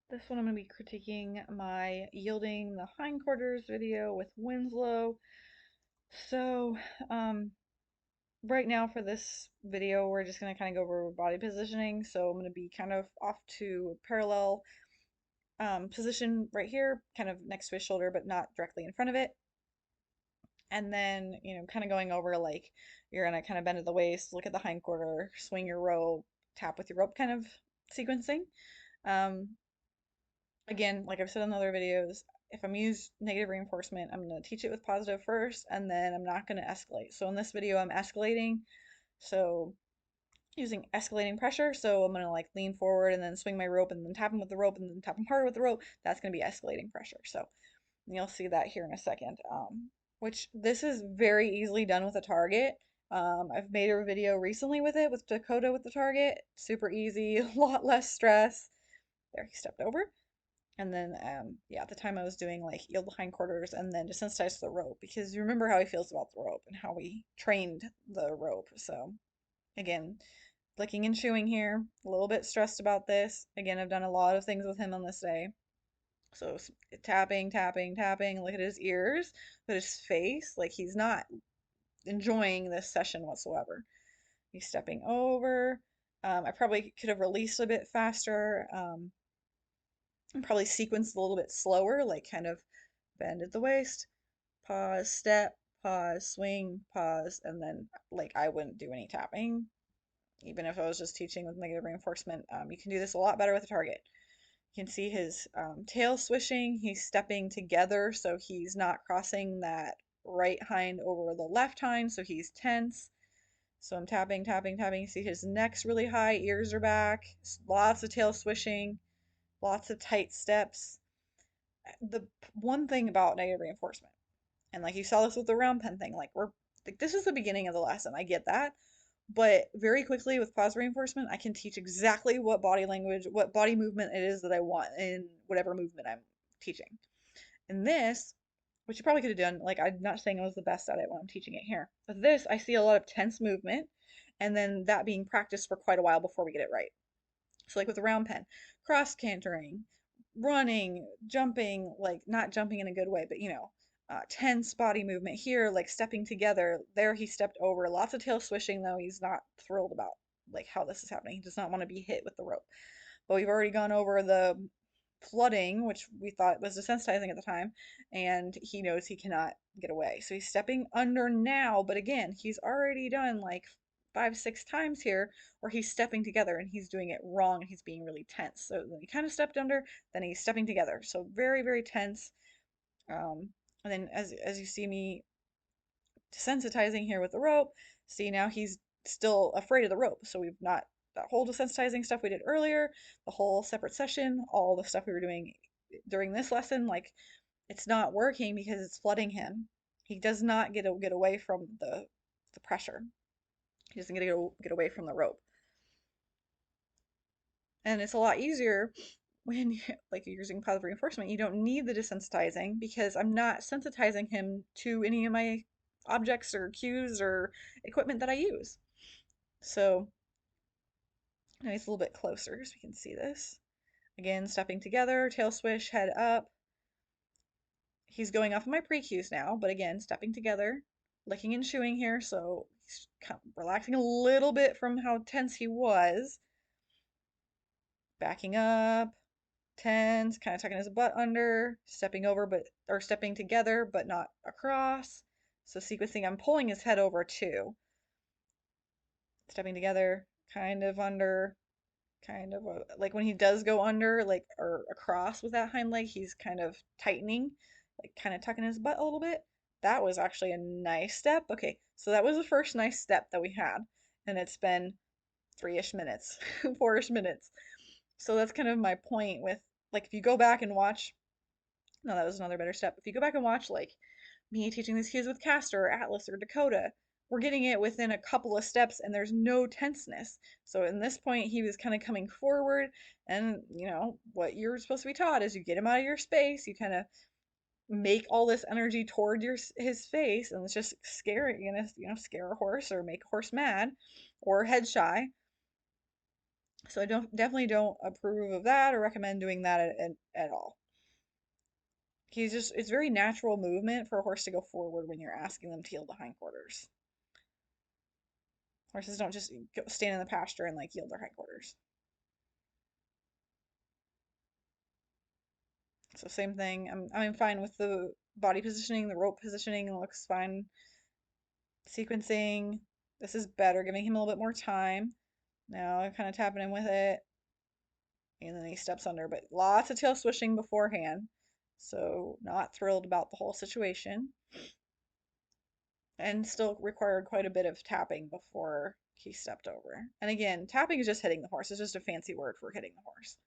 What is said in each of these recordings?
This one I'm going to be critiquing my yielding the hindquarters video with Winslow. So, um, right now for this video, we're just going to kind of go over body positioning. So I'm going to be kind of off to a parallel position right here, kind of next to his shoulder, but not directly in front of it. And then, kind of going over like you're going to kind of bend at the waist, look at the hindquarter, swing your rope, tap with your rope kind of sequencing. Um, Again, like I've said in other videos, if I'm use negative reinforcement, I'm going to teach it with positive first, and then I'm not going to escalate. So in this video, I'm escalating. So using escalating pressure. So I'm going to like lean forward and then swing my rope and then tap him with the rope and then tap him harder with the rope. That's going to be escalating pressure. So you'll see that here in a second. Which this is very easily done with a target. I've made a video recently with it with Dakota with the target. Super easy, a lot less stress. There, he stepped over. And then, yeah, at the time I was doing like yield the hindquarters and then desensitize the rope because you remember how he feels about the rope and how we trained the rope. So, again, flicking and chewing here, a little bit stressed about this. Again, I've done a lot of things with him on this day. So, tapping, tapping, tapping, look at his ears, look at his face. Like he's not enjoying this session whatsoever. He's stepping over. I probably could have released a bit faster. And probably sequence a little bit slower, like kind of bend at the waist, pause, step, pause, swing, pause, and then like I wouldn't do any tapping, even if I was just teaching with negative reinforcement. You can do this a lot better with a target. You can see his tail swishing. He's stepping together, so he's not crossing that right hind over the left hind, so he's tense. So I'm tapping, tapping, tapping. You see his neck's really high, ears are back, lots of tail swishing, lots of tight steps. The one thing about negative reinforcement, and like you saw this with the round pen thing, like we're like this is the beginning of the lesson. I get that. But very quickly with positive reinforcement, I can teach exactly what body language, what body movement it is that I want in whatever movement I'm teaching. In this, which you probably could have done, like I'm not saying I was the best at it when I'm teaching it here. But this, I see a lot of tense movement and then that being practiced for quite a while before we get it right. So like with the round pen, cross cantering, running, jumping, like not jumping in a good way, but tense body movement here, like stepping together. There he stepped over. Lots of tail swishing though. He's not thrilled about like how this is happening. He does not want to be hit with the rope. But we've already gone over the flooding, which we thought was desensitizing at the time, and he knows he cannot get away. So he's stepping under now, but again, he's already done like 5, 6 times here where he's stepping together and he's doing it wrong and he's being really tense. So then he kind of stepped under, then he's stepping together. So very, very tense. And then as you see me desensitizing here with the rope, see now he's still afraid of the rope. So we've not that whole desensitizing stuff we did earlier, the whole separate session, all the stuff we were doing during this lesson, like it's not working because it's flooding him. He does not get away from the pressure. He doesn't get away from the rope. And it's a lot easier when like you're using positive reinforcement. You don't need the desensitizing because I'm not sensitizing him to any of my objects or cues or equipment that I use. So now he's a little bit closer so we can see this. Again, stepping together, tail swish, head up. He's going off of my pre-cues now, but again, stepping together, licking and chewing here, so he's kind of relaxing a little bit from how tense he was. Backing up, tense, kind of tucking his butt under, stepping over or stepping together but not across. So sequencing, I'm pulling his head over too. Stepping together, kind of under, kind of like when he does go under, like or across with that hind leg, he's kind of tightening, like kind of tucking his butt a little bit. That was actually a nice step. Okay, so that was the first nice step that we had, and it's been 3-ish minutes, 4-ish minutes. So that's kind of my point with like if you go back and watch, no, that was another better step. If you go back and watch like me teaching these cues with Castor or Atlas or Dakota, we're getting it within a couple of steps and there's no tenseness. So in this point, he was kind of coming forward, and what you're supposed to be taught is you get him out of your space, you kind of make all this energy toward his face, and it's just scary, scare a horse or make a horse mad or head shy. So I definitely don't approve of that or recommend doing that at all. It's very natural movement for a horse to go forward when you're asking them to yield the hindquarters. Horses don't just stand in the pasture and like yield their hindquarters. So same thing. I'm fine with the body positioning, the rope positioning looks fine. Sequencing. This is better, giving him a little bit more time. Now I'm kind of tapping him with it, and then he steps under, but lots of tail swishing beforehand. So not thrilled about the whole situation, and still required quite a bit of tapping before he stepped over. And again, tapping is just hitting the horse. It's just a fancy word for hitting the horse.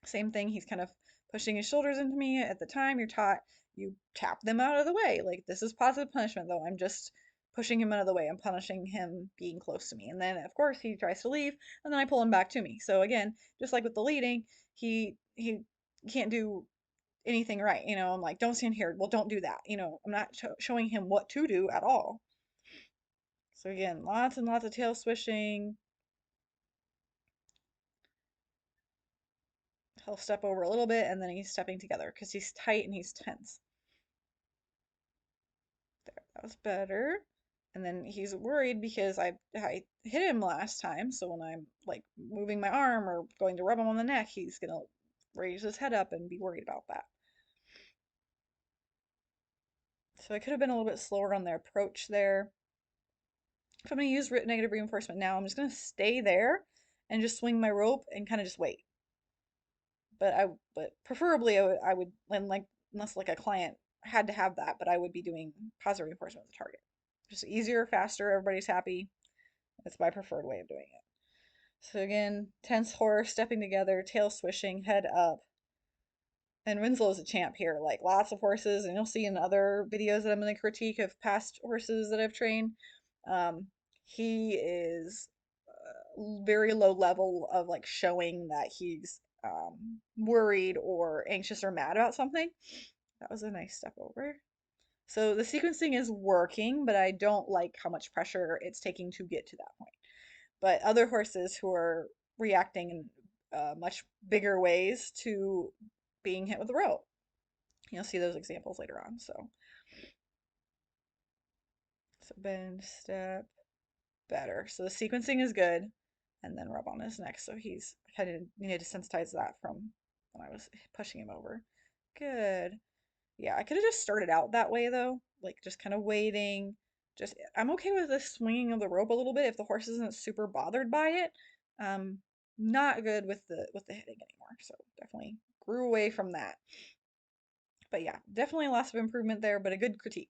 Same thing, he's kind of pushing his shoulders into me. At the time, you're taught you tap them out of the way. Like, this is positive punishment, though. I'm just pushing him out of the way. I'm punishing him being close to me. And then, of course, he tries to leave, and then I pull him back to me. So again, just like with the leading, he can't do anything right. I'm like, don't stand here. Well, don't do that. I'm not showing him what to do at all. So again, lots and lots of tail swishing. He'll step over a little bit, and then he's stepping together because he's tight and he's tense. There, that was better. And then he's worried because I hit him last time, so when I'm like moving my arm or going to rub him on the neck, he's gonna raise his head up and be worried about that. So I could have been a little bit slower on the approach there. If I'm gonna use negative reinforcement now, I'm just gonna stay there and just swing my rope and kind of just wait. But preferably I would and like unless like a client had to have that, but I would be doing positive reinforcement with the target. Just easier, faster, everybody's happy. That's my preferred way of doing it. So again, tense horse, stepping together, tail swishing, head up. And Winslow's a champ here, like lots of horses, and you'll see in other videos that I'm going to critique of past horses that I've trained. Um, he is very low level of like showing that he's worried or anxious or mad about something. That was a nice step over. So the sequencing is working, but I don't like how much pressure it's taking to get to that point. But other horses who are reacting in much bigger ways to being hit with the rope. You'll see those examples later on. So bend, step, better. So the sequencing is good, and then rub on his neck. So he's kind of needed to sensitize that from when I was pushing him over. Good. Yeah, I could have just started out that way though, like just kind of waiting. Just I'm okay with the swinging of the rope a little bit if the horse isn't super bothered by it. Um, Not good with the hitting anymore. So definitely grew away from that. But yeah, definitely lots of improvement there, but a good critique.